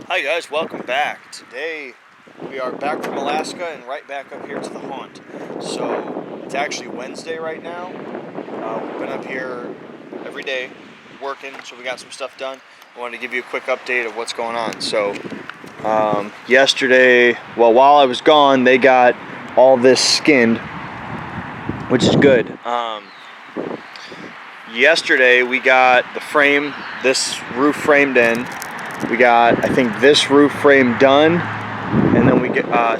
Hi guys, welcome back. Today we are back from Alaska and right back up here to the haunt. So it's actually Wednesday right now. We've been up here every day working, so we got some stuff done. I wanted to give you a quick update of what's going on. So yesterday, well, while I was gone, they got all this skinned, which is good. Yesterday we got the frame, this roof framed in. We got, I think, this roof frame done, and then we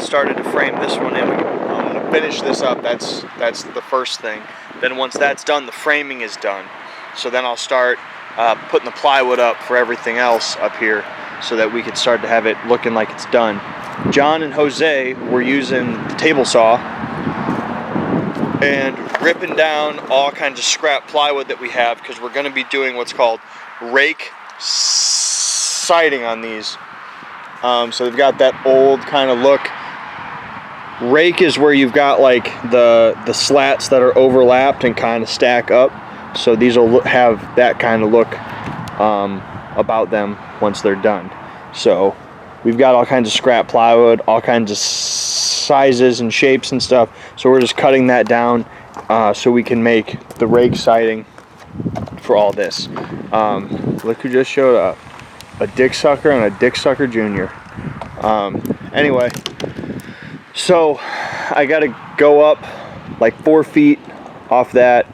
started to frame this one in. I'm gonna finish this up. That's the first thing. Then once that's done, the framing is done. So then I'll start putting the plywood up for everything else up here, so that we could start to have it looking like it's done. John and Jose were using the table saw and ripping down all kinds of scrap plywood that we have, because we're going to be doing what's called rake siding on these. So they've got that old kind of look. Rake is where you've got like the slats that are overlapped and kind of stack up. So these will have that kind of look about them once they're done. So we've got all kinds of scrap plywood, all kinds of sizes and shapes and stuff. So we're just cutting that down so we can make the rake siding for all this. Look who just showed up. A dick sucker and a dick sucker junior. Anyway, so I gotta go up like 4 feet off that,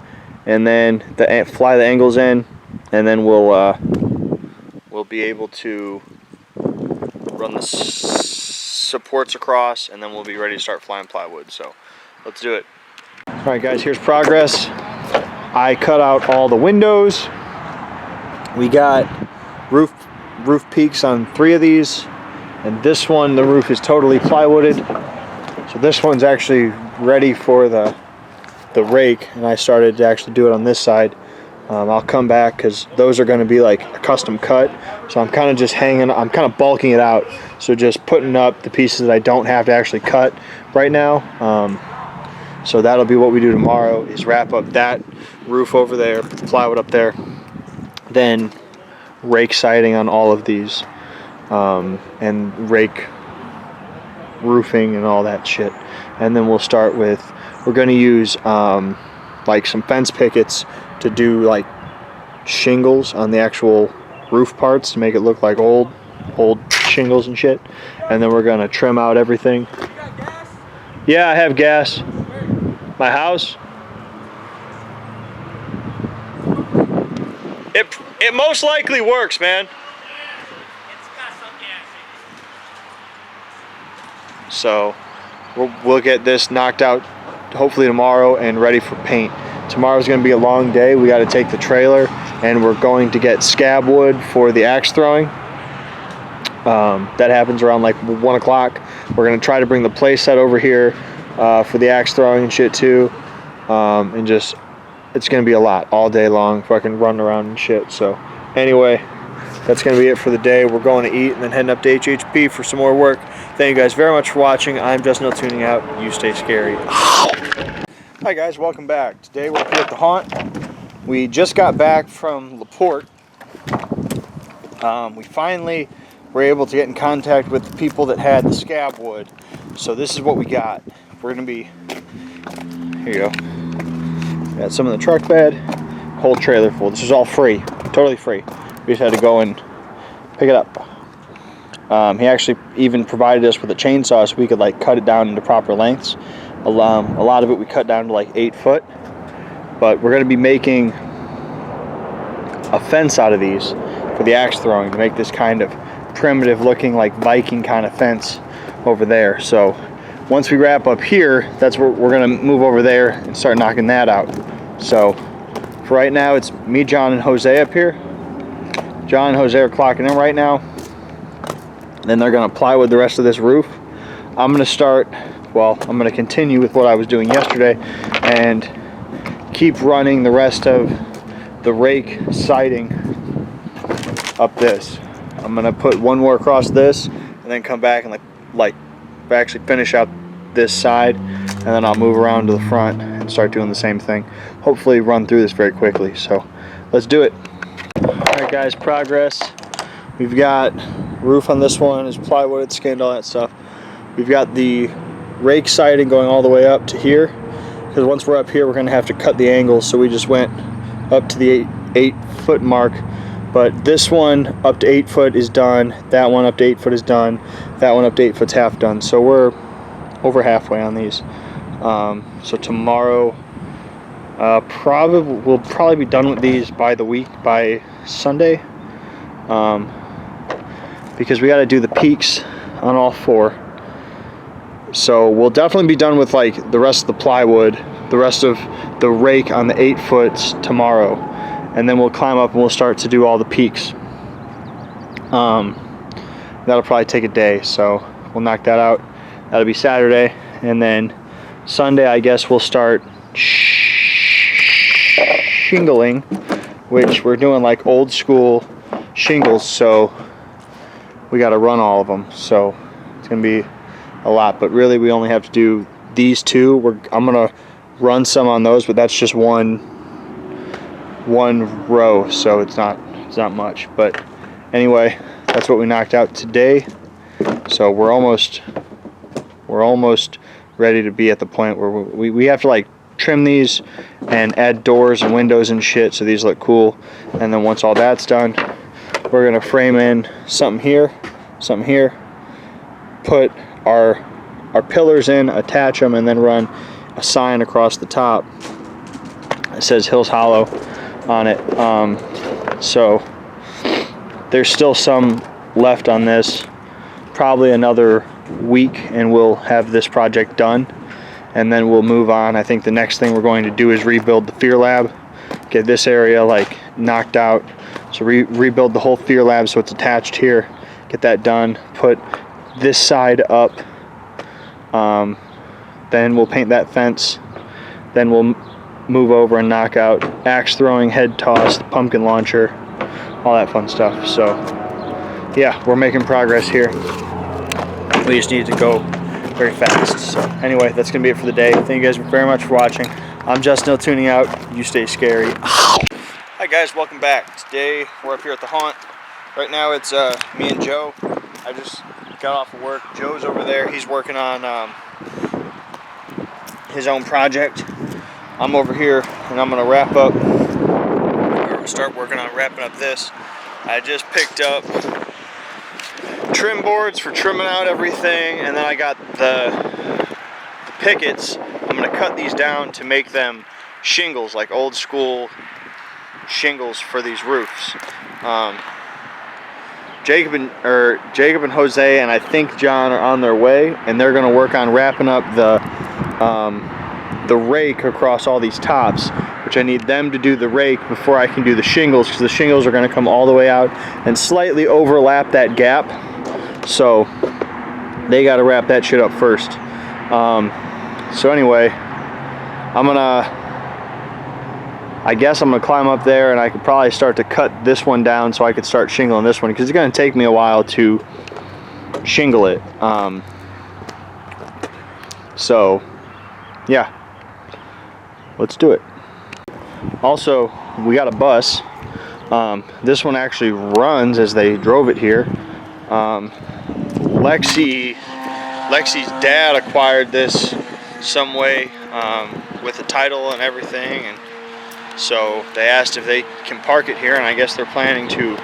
and then fly the angles in, and then we'll be able to run the supports across, and then we'll be ready to start flying plywood. So let's do it. All right, guys, here's progress. I cut out all the windows. We got roof peaks on 3 of these, and this one, the roof is totally plywooded. So this one's actually ready for the rake, and I started to actually do it on this side. I'll come back because those are going to be like a custom cut. So I'm kind of just I'm kind of bulking it out. So just putting up the pieces that I don't have to actually cut right now. So that'll be what we do tomorrow, is wrap up that roof over there, put the plywood up there, then rake siding on all of these, and rake roofing and all that shit. And then we'll start with, we're going to use like some fence pickets to do like shingles on the actual roof parts to make it look like old shingles and shit. And then we're going to trim out everything. You got gas? Yeah, I have gas. Where? My house. It most likely works, man. It's got some gas in it. So we'll get this knocked out hopefully tomorrow and ready for paint. Tomorrow's going to be a long day. We got to take the trailer, and we're going to get scab wood for the axe throwing. That happens around like 1 o'clock. We're going to try to bring the play set over here for the axe throwing and shit too. And just, it's going to be a lot all day long, fucking running around and shit. So anyway, that's going to be it for the day. We're going to eat and then heading up to HHP for some more work. Thank you guys very much for watching. I'm Justin tuning out. You stay scary. Hi guys, welcome back. Today we're here at the haunt. We just got back from LaPorte. We finally were able to get in contact with the people that had the scab wood. So this is what we got. We're going to be, here you go. Got some in the truck bed, whole trailer full. This is all free, totally free. We just had to go and pick it up. He actually even provided us with a chainsaw so we could like cut it down into proper lengths. A lot of it we cut down to like 8 foot, but we're going to be making a fence out of these for the axe throwing to make this kind of primitive looking like Viking kind of fence over there. So once we wrap up here, that's where we're going to move over there and start knocking that out. So for right now, it's me, John, and Jose up here. John and Jose are clocking in right now. Then they're going to plywood the rest of this roof. I'm going to continue with what I was doing yesterday and keep running the rest of the rake siding up this. I'm going to put one more across this and then come back and like actually finish out this side, and then I'll move around to the front and start doing the same thing. Hopefully run through this very quickly. So let's do it. All right guys, progress. We've got Roof on this one is plywood, it's skinned, all that stuff. We've got the rake siding going all the way up to here, because once we're up here we're going to have to cut the angles, so we just went up to the 8-foot mark. But this one up to 8 foot is done, that one up to 8 foot is done, that one up to 8 foot's half done, so we're over halfway on these. So tomorrow we'll probably be done with these by Sunday, because we got to do the peaks on all 4. So we'll definitely be done with like the rest of the plywood, the rest of the rake on the 8 foots tomorrow, and then we'll climb up and we'll start to do all the peaks. That'll probably take a day, so we'll knock that out. That'll be Saturday, and then Sunday I guess we'll start shingling, which we're doing like old school shingles, so we got to run all of them, so it's gonna be a lot. But really we only have to do these 2. I'm gonna run some on those, but that's just one row, so it's not much. But anyway, that's what we knocked out today, so we're almost ready to be at the point where we have to like trim these and add doors and windows and shit so these look cool. And then once all that's done, we're gonna frame in something here, put our pillars in, attach them, and then run a sign across the top. It says Hills Hollow on it. So there's still some left on this, probably another week, and we'll have this project done, and then we'll move on. I think the next thing we're going to do is rebuild the Fear Lab, get this area like knocked out, so rebuild the whole Fear Lab so it's attached here, get that done, put this side up, then we'll paint that fence, then we'll move over and knock out axe throwing, head toss, the pumpkin launcher, all that fun stuff. So yeah, we're making progress here. We just need to go very fast. So anyway, that's gonna be it for the day. Thank you guys very much for watching. I'm Justin Hill tuning out. You stay scary. Hi guys, welcome back. Today we're up here at the haunt. Right now it's me and Joe. I just got off of work. Joe's over there. He's working on his own project. I'm over here and I'm gonna start working on wrapping up this. I just picked up trim boards for trimming out everything, and then I got the pickets. I'm gonna cut these down to make them shingles, like old school shingles for these roofs. Jacob and Jose and I think John are on their way, and they're gonna work on wrapping up the rake across all these tops, which I need them to do the rake before I can do the shingles, because the shingles are going to come all the way out and slightly overlap that gap, so they got to wrap that shit up first. So anyway, I guess I'm gonna climb up there, and I could probably start to cut this one down so I could start shingling this one, because it's going to take me a while to shingle it. So yeah, let's do it. Also, we got a bus. This one actually runs as they drove it here. Lexi's dad acquired this some way with the title and everything, and so they asked if they can park it here, and I guess they're planning to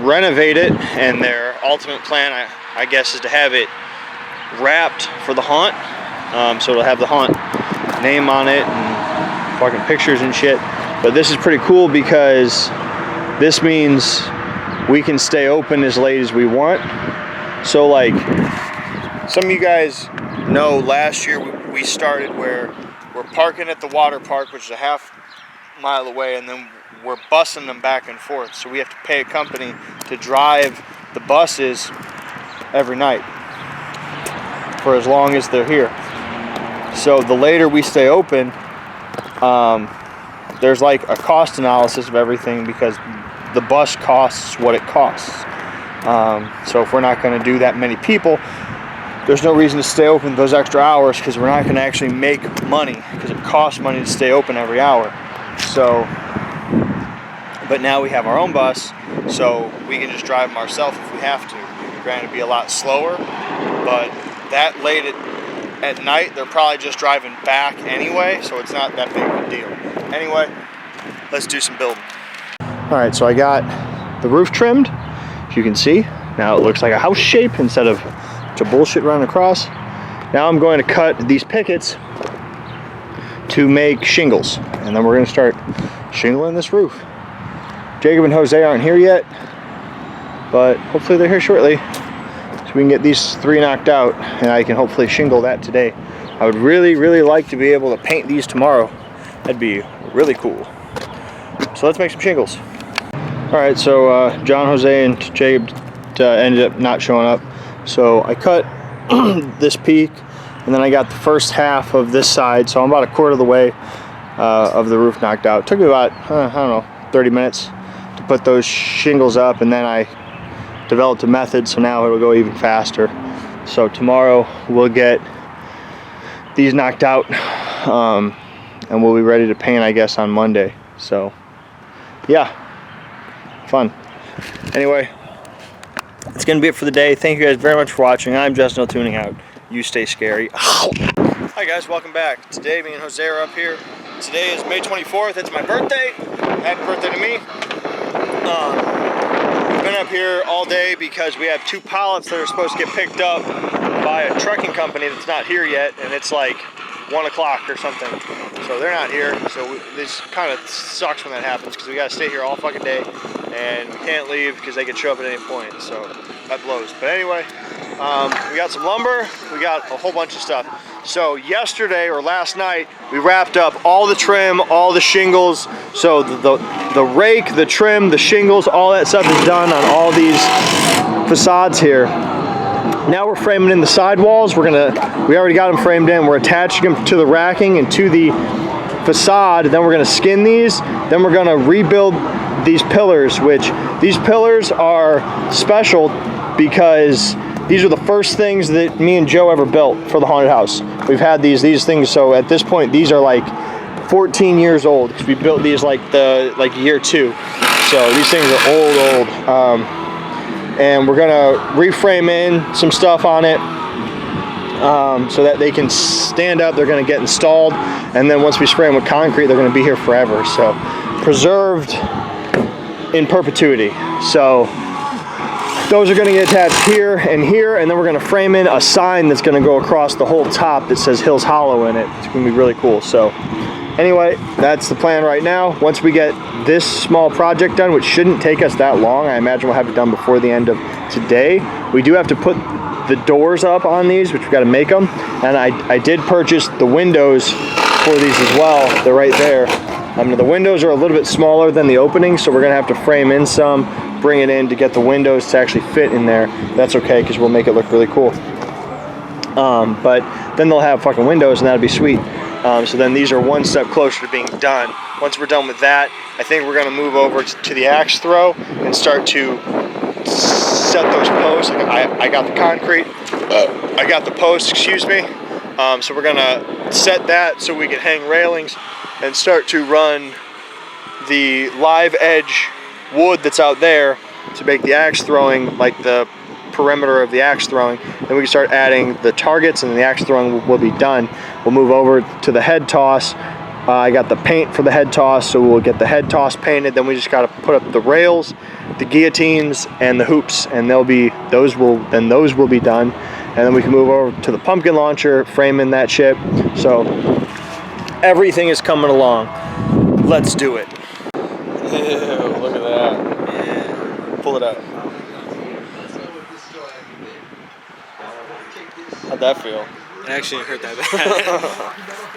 renovate it, and their ultimate plan, I guess, is to have it wrapped for the haunt. So it'll have the haunt name on it and fucking pictures and shit. But this is pretty cool because this means we can stay open as late as we want. So like some of you guys know, last year we started where we're parking at the water park, which is a half mile away, and then we're busing them back and forth. So we have to pay a company to drive the buses every night for as long as they're here. So the later we stay open, there's like a cost analysis of everything, because the bus costs what it costs. So if we're not going to do that many people, there's no reason to stay open those extra hours, because we're not going to actually make money, because it costs money to stay open every hour. So But now we have our own bus, so we can just drive them ourselves if we have to. Granted, it'd be a lot slower, but that late at night, they're probably just driving back anyway, so it's not that big of a deal. Anyway, let's do some building. All right, so I got the roof trimmed, as you can see. Now it looks like a house shape instead of to bullshit running across. Now I'm going to cut these pickets to make shingles, and then we're going to start shingling this roof. Jacob and Jose aren't here yet, but hopefully they're here shortly, so we can get these 3 knocked out, and I can hopefully shingle that today. I would really, really like to be able to paint these tomorrow. That'd be really cool. So let's make some shingles. All right, so John, Jose, and Jacob ended up not showing up, so I cut this peak, and then I got the first half of this side, so I'm about a quarter of the way of the roof knocked out. It took me about, I don't know, 30 minutes to put those shingles up, and then I developed a method, so now it'll go even faster. So tomorrow we'll get these knocked out, and we'll be ready to paint, I guess, on Monday. So yeah, fun. Anyway, it's gonna be it for the day. Thank you guys very much for watching. I'm Justin, tuning out. You stay scary. Ow. Hi guys, welcome back. Today me and Jose are up here. Today is May 24th. It's my birthday. Happy birthday to me. We've been up here all day because we have 2 pallets that are supposed to get picked up by a trucking company that's not here yet, and it's like 1 o'clock or something. So they're not here. So this kind of sucks when that happens because we got to stay here all fucking day, and we can't leave because they could show up at any point. So that blows. But anyway, we got some lumber. We got a whole bunch of stuff. So yesterday or last night, we wrapped up all the trim, all the shingles. So the rake, the trim, the shingles, all that stuff is done on all these facades here. Now we're framing in the sidewalls. We already got them framed in. We're attaching them to the racking and to the facade. Then we're gonna skin these. Then we're gonna rebuild these pillars, which these pillars are special because these are the first things that me and Joe ever built for the haunted house. We've had these things, so at this point, these are like 14 years old, because we built these like year 2. So these things are old. And we're gonna reframe in some stuff on it so that they can stand up. They're gonna get installed, and then once we spray them with concrete, they're gonna be here forever. So preserved in perpetuity. So those are going to get attached here, and then we're going to frame in a sign that's going to go across the whole top that says Hills Hollow in it. It's going to be really cool. So anyway, that's the plan right now. Once we get this small project done, which shouldn't take us that long, I imagine we'll have it done before the end of today. We do have to put the doors up on these, which we've got to make them. And I did purchase the windows for these as well. They're right there. The windows are a little bit smaller than the openings, so we're going to have to frame in some, bring it in to get the windows to actually fit in there. That's okay, because we'll make it look really cool. But then they'll have fucking windows, and that'll be sweet. So then these are one step closer to being done. Once we're done with that, I think we're going to move over to the axe throw and start to set those posts. I got the concrete. I got the posts, excuse me. So we're going to set that so we can hang railings and start to run the live edge wood that's out there to make the axe throwing, like the perimeter of the axe throwing. Then we can start adding the targets, and the axe throwing will be done. We'll move over to the head toss. I got the paint for the head toss, so we'll get the head toss painted. Then we just got to put up the rails, the guillotines, and the hoops, and those will be done. And then we can move over to the pumpkin launcher, frame in that shit. So everything is coming along. Let's do it. Ew, look at that. Yeah. Pull it out. How'd that feel? It actually hurt that bad.